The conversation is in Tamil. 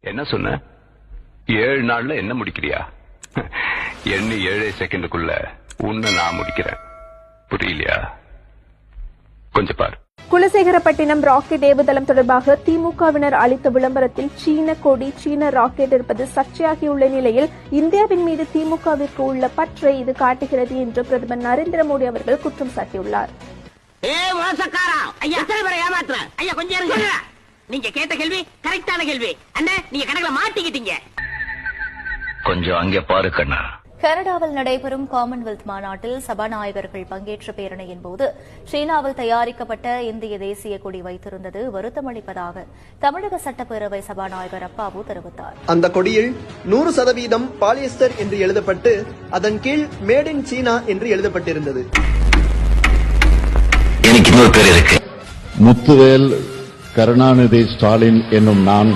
என்ன சொன்ன? 7 நாள்ல என்ன முடிக்கிறியா? எண்ணி 7 செகண்டுக்குள்ள உன்னை நான் முடிக்கிறேன். புரியலையா? கொஞ்சம் பாரு. குலசேகரப்பட்டினம் ராக்கெட் ஏவுதளம் தொடர்பாக திமுகவினர் அளித்த விளம்பரத்தில் சீன கொடி, சீன ராக்கெட் இருப்பது சர்ச்சையாகியுள்ள நிலையில் இந்தியாவின் மீது திமுகவிற்கு உள்ள பற்றை இது காட்டுகிறது என்று பிரதமர் நரேந்திர மோடி அவர்கள் குற்றம் சாட்டியுள்ளார். நீங்க கேட்ட கேள்வி கரெக்டான கேள்வி. அண்ணா, நீங்க கணக்குல மாட்டிக்கிட்டீங்க. கொஞ்சம் அங்கே பாரு கண்ணா. கனடாவில் நடைபெறும் காமன்வெல்த் மாநாட்டில் சபாநாயகர்கள் பங்கேற்ற பேரணியின் போது சீனாவில் தயாரிக்கப்பட்ட இந்திய தேசிய கொடி வைத்திருந்தது வருத்தமளிப்பதாக தமிழக சட்டப்பேரவை சபாநாயகர் அப்பாவு தெரிவித்தார். அந்த கொடியில் 100% பாலியஸ்டர் என்று எழுதப்பட்டு அதன் கீழ் மேட் இன் சீனா என்று எழுதப்பட்டிருந்தது. எனக்கு இன்னொரு பேர் இருக்கு. முத்துவேல் கருணாநிதி ஸ்டாலின் என்னும் நான்